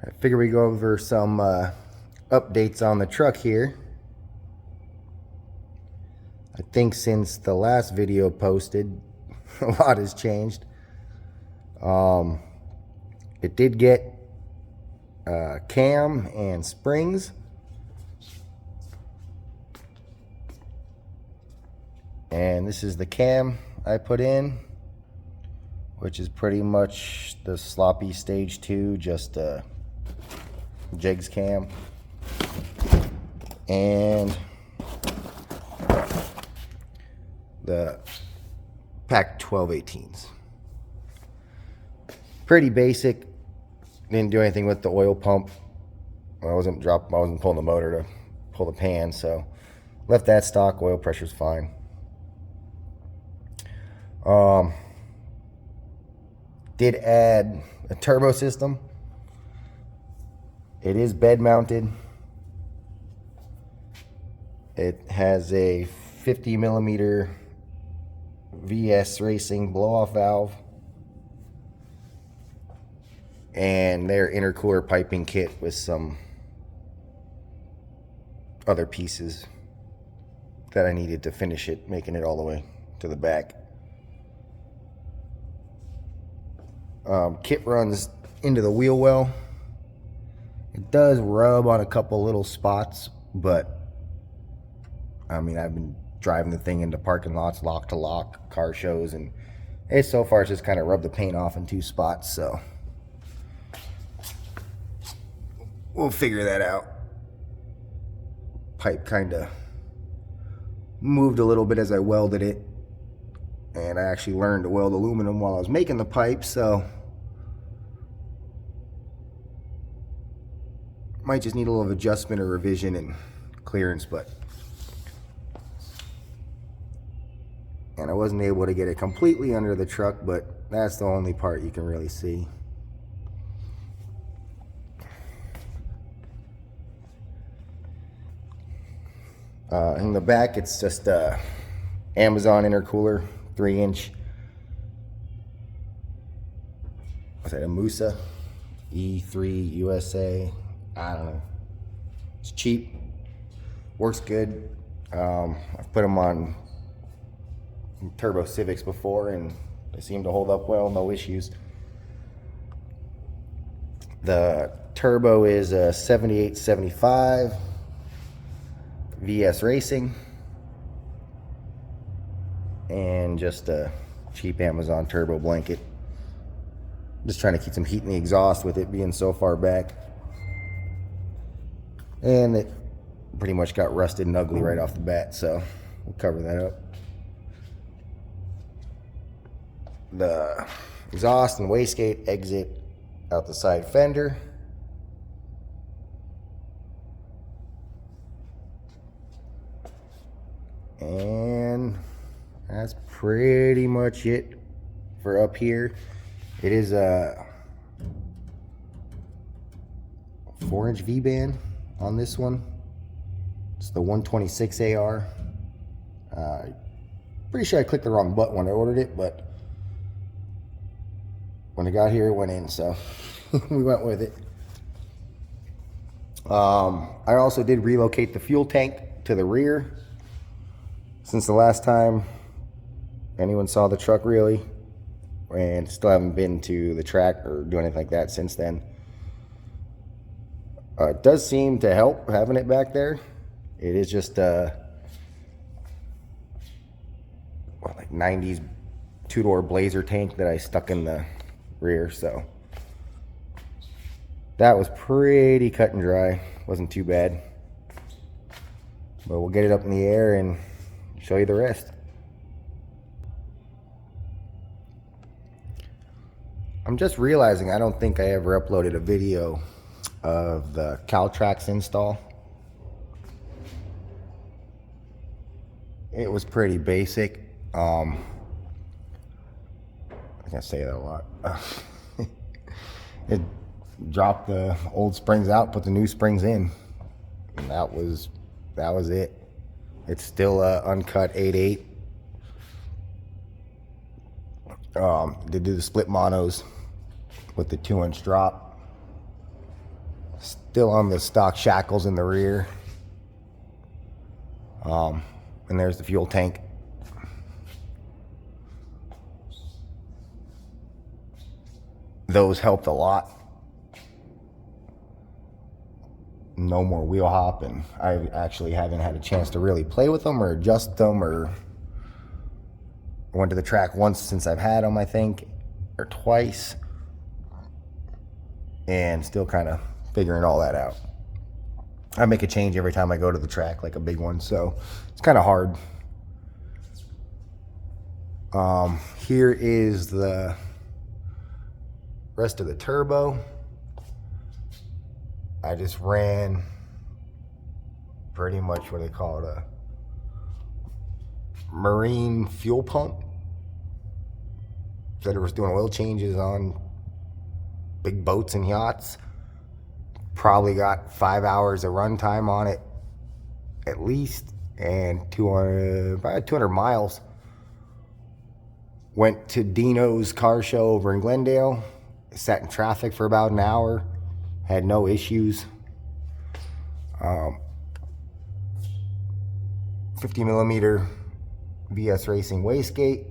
I figure we go over some updates on the truck here. I think since the last video posted, a lot has changed. It did get cam and springs. And this is the cam I put in, which is pretty much the sloppy stage 2, just a jigs cam. And the pack 12/18s. Pretty basic. Didn't do anything with the oil pump. I wasn't pulling the motor to pull the pan, so left that stock. Oil pressure's fine. Did add a turbo system. It is bed mounted. It has a 50mm VS Racing blow-off valve and their intercooler piping kit with some other pieces that I needed to finish it, making it all the way to the back. Kit runs into the wheel well. It does rub on a couple little spots, but I mean, I've been driving the thing into parking lots, lock to lock, car shows, and so far it's just kind of rubbed the paint off in 2 spots, so we'll figure that out. Pipe kind of moved a little bit as I welded it, and I actually learned to weld aluminum while I was making the pipe, so might just need a little adjustment or revision and clearance, and I wasn't able to get it completely under the truck, but that's the only part you can really see. In the back, it's just a Amazon intercooler, 3-inch. What's that, a Musa E3 USA? I don't know. It's cheap, works good. I've put them on Turbo Civics before, and they seem to hold up well, no issues. The turbo is a 7875 VS Racing, and just a cheap Amazon turbo blanket. Just trying to keep some heat in the exhaust with it being so far back. And it pretty much got rusted and ugly right off the bat, so we'll cover that up. The exhaust and wastegate exit out the side fender. And that's pretty much it for up here. It is a 4-inch V-band on this one. It's the 126 AR. Pretty sure I clicked the wrong button when I ordered it, but when it got here, it went in, so we went with it. I also did relocate the fuel tank to the rear. Since the last time anyone saw the truck, really, and still haven't been to the track or do anything like that since then. It does seem to help having it back there. It is just like 90s 2-door Blazer tank that I stuck in the rear, so that was pretty cut and dry. Wasn't too bad, but we'll get it up in the air and show you the rest. I'm just realizing I don't think I ever uploaded a video of the Caltrax install. It was pretty basic. I can't say that a lot. It dropped the old springs out, put the new springs in, and that was it. It's still a uncut 8.8. They do the split monos with the 2-inch drop. Still on the stock shackles in the rear. And there's the fuel tank. Those helped a lot. No more wheel hop, and I actually haven't had a chance to really play with them or adjust them, or went to the track once since I've had them, I think, or twice, and still kind of figuring all that out. I make a change every time I go to the track, like a big one, so it's kind of hard. Here is the rest of the turbo. I just ran pretty much what they call it, a marine fuel pump. Said it was doing oil changes on big boats and yachts. Probably got 5 hours of run time on it at least, and about 200 miles. Went to Dino's car show over in Glendale. Sat in traffic for about an hour. Had no issues. 50mm VS Racing wastegate.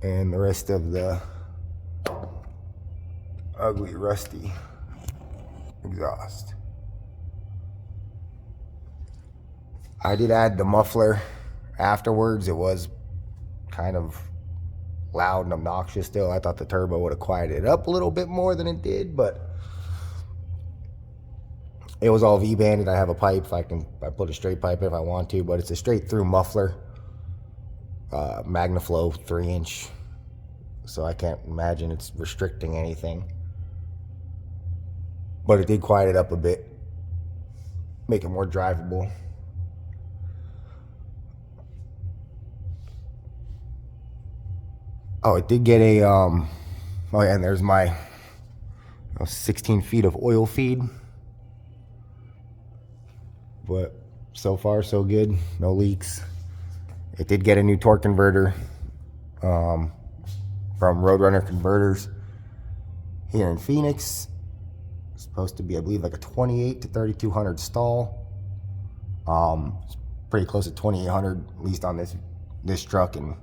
And the rest of the ugly, rusty exhaust. I did add the muffler afterwards. It was kind of loud and obnoxious still. I thought the turbo would have quieted it up a little bit more than it did, but it was all V-banded. I have a pipe. I put a straight pipe if I want to, but it's a straight through muffler. MagnaFlow 3-inch. So I can't imagine it's restricting anything. But it did quiet it up a bit. Make it more drivable. Oh, it did get a, oh yeah, and there's my 16 feet of oil feed. But so far, so good. No leaks. It did get a new torque converter from Roadrunner Converters here in Phoenix. It's supposed to be, I believe, like a 28 to 3200 stall. It's pretty close to 2800, at least on this truck, and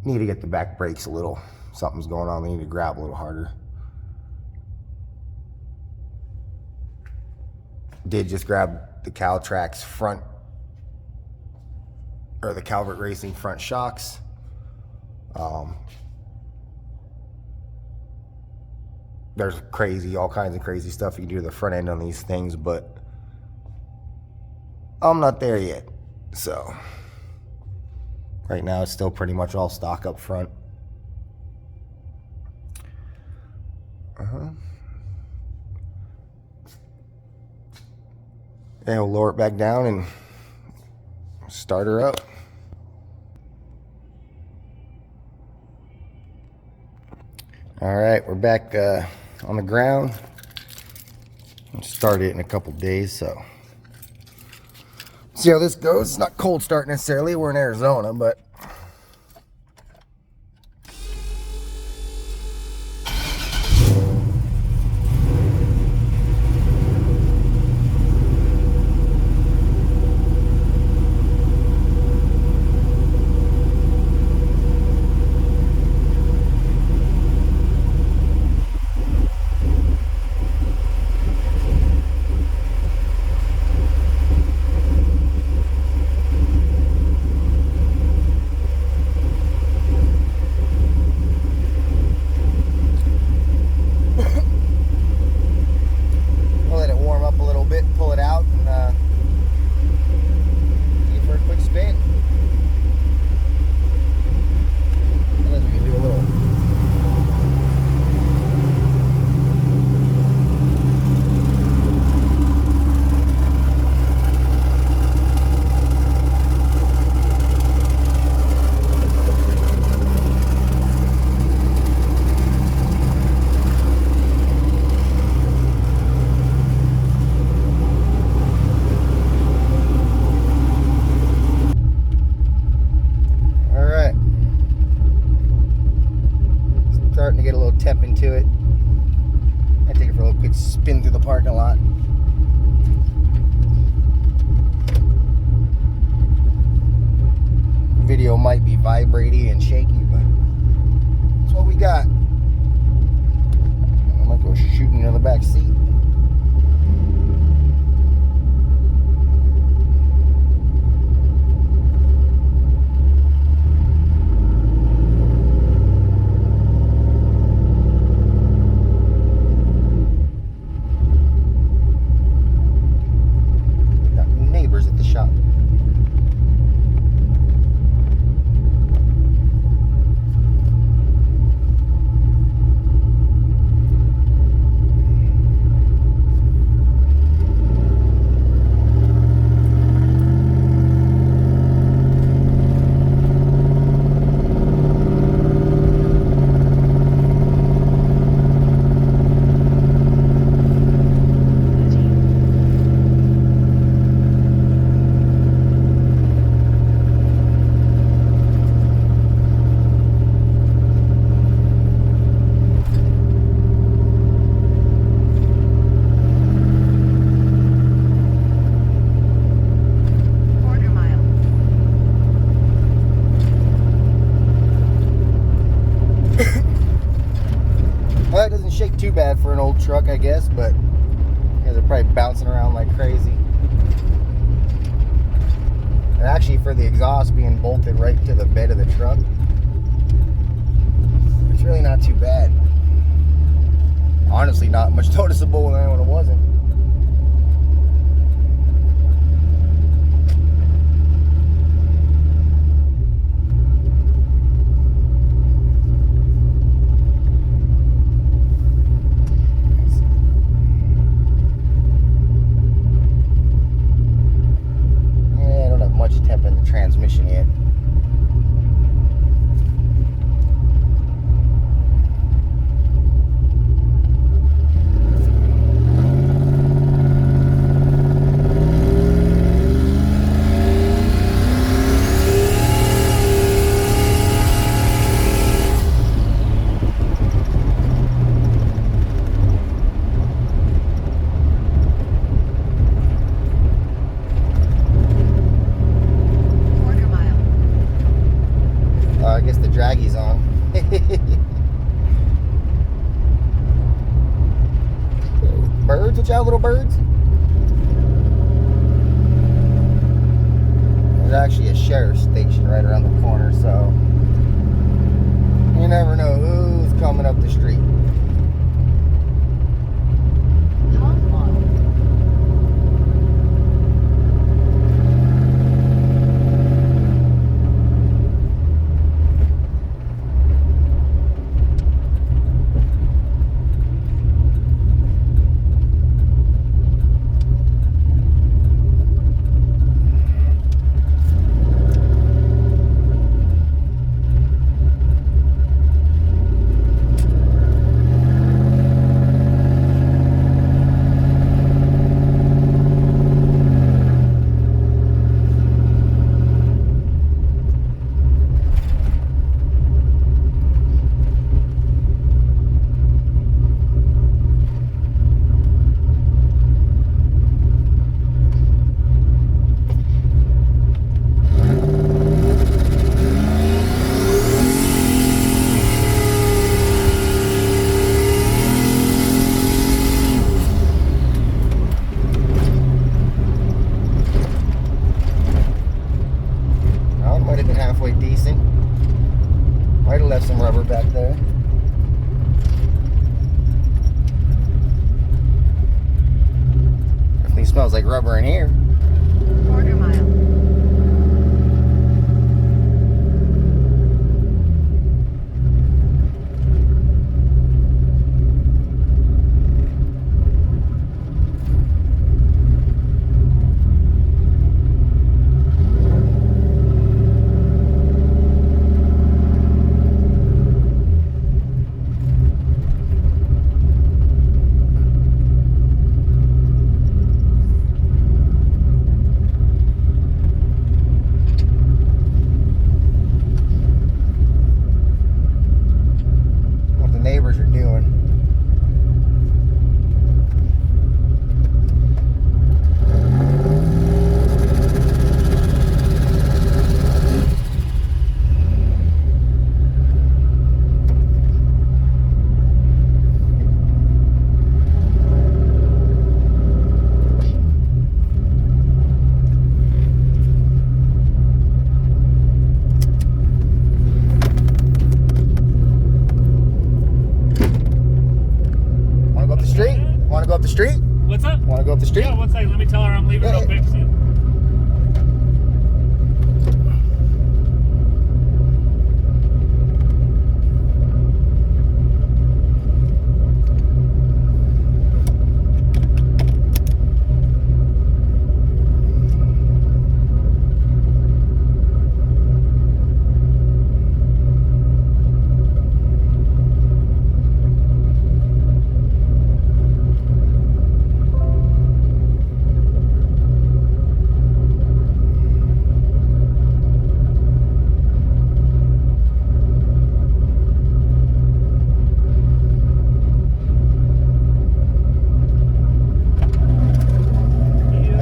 need to get the back brakes a little. Something's going on. They need to grab a little harder. Did just grab the Caltrax front, or the Calvert Racing front shocks. There's all kinds of crazy stuff you can do to the front end on these things, but I'm not there yet. So right now it's still pretty much all stock up front. And we'll lower it back down and start her up. All right, we're back on the ground. I'll start it in a couple days, so see how this goes. It's not cold start necessarily. We're in Arizona, but to it. I take it for a little quick spin through the parking lot. Video might be vibrating and shaky, but that's what we got. I might go shooting in the back seat. Well, it doesn't shake too bad for an old truck, I guess, but you guys are probably bouncing around like crazy. And actually, for the exhaust being bolted right to the bed of the truck, it's really not too bad. Honestly, not much noticeable when it wasn't. Transmission yet. I guess the draggy's on. Birds? What y'all little birds? There's actually a sheriff's station right around the corner, so you never know who's coming up the street. Decent. Might have left some rubber back there. Definitely smells like rubber in here. Quarter mile. street? Yeah, one second. Let me tell her I'm leaving real quick.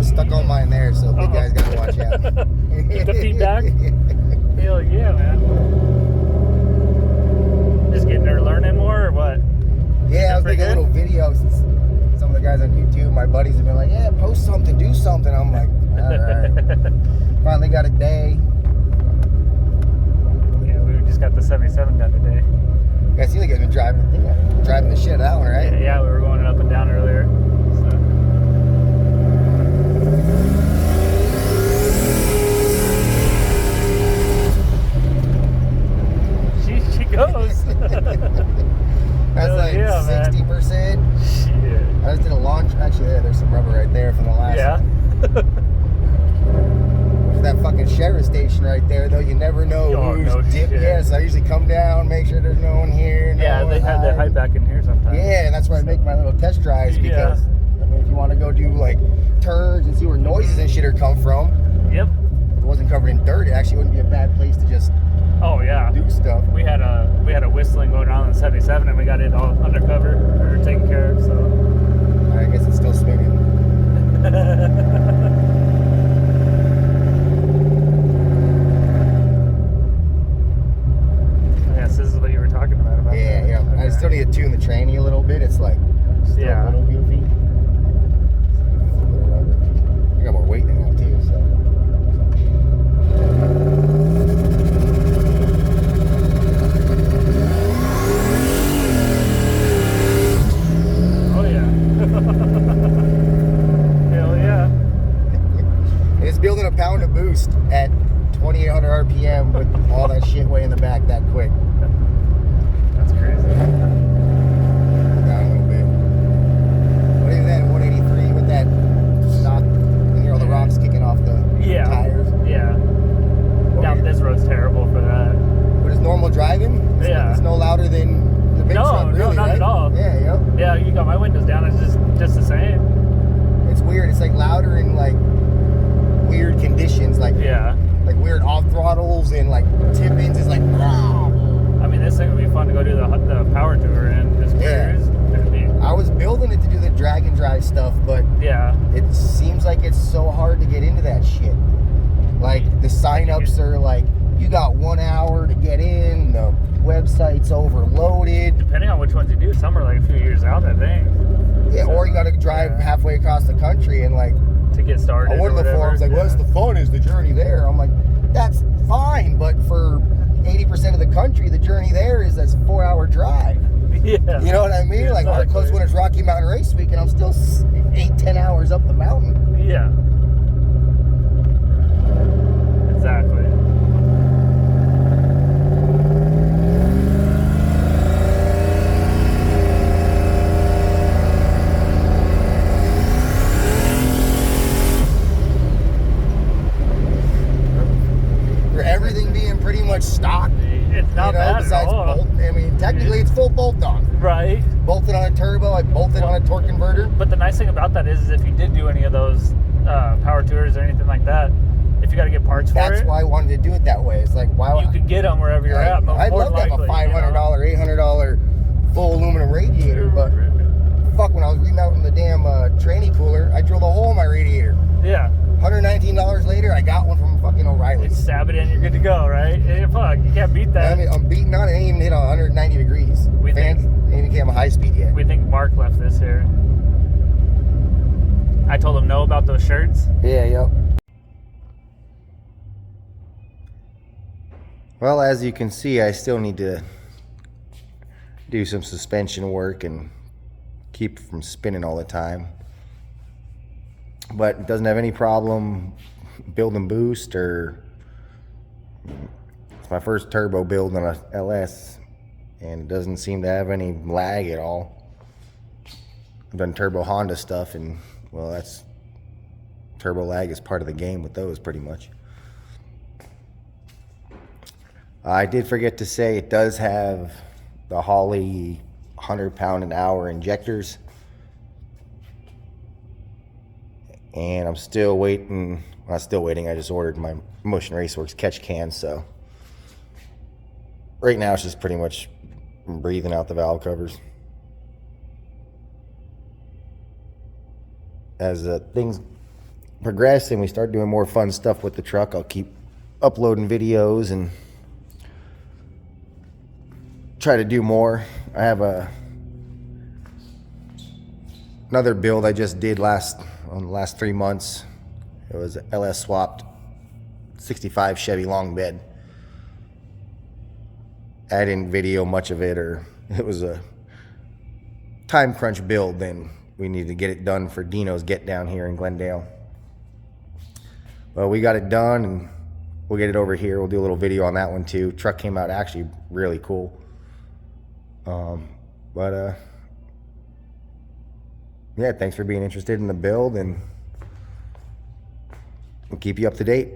Stuck on mine there, so big guys gotta watch out. Get the feedback? Hell yeah, man. Just getting her learning more or what? Yeah, I was making a little video since some of the guys on YouTube, my buddies have been like, yeah, post something, do something. I'm like, alright. Finally got a day. Yeah, we just got the 77 done today. You guys seem like you've been driving the shit out of that one, right? Yeah, we were going up and down earlier. She goes. That's like yeah, 60%. Shit. I just did a launch. Actually, yeah, there's some rubber right there from the last one. That fucking sheriff station right there, though. You never know who's dipped. Yeah, so I usually come down, make sure there's no one here. They have that height back in here sometimes. Yeah, and that's where I make my little test drives because I mean, if you want to go do like turns and see where noises and shit are come from. Yep. If it wasn't covered in dirt, it actually wouldn't be a bad place to just do stuff. We had a whistling going on in the 77 and we got it all undercover or taken care of, so I guess it's still swinging. Yes, this is what you were talking about Yeah. Okay. I still need to tune the tranny a little bit. It's like still a little goofy. I got more weight in it now too, so. Oh yeah. Hell yeah. It's building a pound of boost at 2,800 RPM with all that shit way in the back that quick. That's crazy. Down a little bit. What is that? 183 with that stock, and all the rocks kicking off the tires. Yeah. Down this road's terrible for that. But it's normal driving. It's no louder than the big truck, really, no, not right? at all. Yeah. Yeah, you got my windows down. It's just the same. It's weird. It's like louder in like weird conditions, like weird off throttles and like tip-ins. It's like. I mean, this thing would be fun to go do the power tour in. I was building it to do the drag and drive stuff, but it seems like it's so hard to get into that shit. Like the sign-ups are like, you got 1 hour to get in. The website's overloaded. Depending on which ones you do, some are like a few years out, I think. Yeah, or you got to drive halfway across the country and like to get started. One of the forums like, what's the fun? Is the journey there? I'm like, that's fine, but for 80% of the country, the journey there is a 4-hour drive. Yeah. You know what I mean? Like, our close when it's Rocky Mountain Race Week, and I'm still 8-10 hours up the mountain. Yeah. Exactly. For everything being pretty much stock. It's not bad besides at all. bolt. I mean, technically it's full bolt on. Right. Bolted on a turbo, I bolted on a torque converter. But the nice thing about that is if you did do any of those power tours or anything like that, if you got to get parts for it. That's why I wanted to do it that way. It's like, why you could get them wherever you're at. I'd love to have a $500, $800 full aluminum radiator, but fuck, when I was remounting the damn tranny cooler, I drilled a hole in my radiator. Yeah. $119 later, I got one from fucking O'Reilly's. You stab it in, you're good to go, right? Hey, fuck, you can't beat that. I mean, I'm beating on it. It ain't even hit 190 degrees. Fans ain't even came a high speed yet. We think Mark left this here. I told him no about those shirts. Yeah, yep. Well, as you can see, I still need to do some suspension work and keep it from spinning all the time. but it doesn't have any problem building boost, or it's my first turbo build on a LS, and it doesn't seem to have any lag at all. I've done turbo Honda stuff, and well, that's turbo lag is part of the game with those pretty much. I did forget to say it does have the Holley 100-pound-an-hour injectors, and I'm still waiting. Not still waiting. I just ordered my Motion Raceworks catch can, so right now it's just pretty much breathing out the valve covers. As things progress and we start doing more fun stuff with the truck, I'll keep uploading videos and try to do more. I have another build I just did on the last 3 months. It was an LS swapped 65 Chevy long bed. I didn't video much of it, or it was a time crunch build, then we needed to get it done for Dino's Get Down here in Glendale. Well, we got it done, and we'll get it over here. We'll do a little video on that one too. Truck came out actually really cool. Yeah, thanks for being interested in the build, and we'll keep you up to date.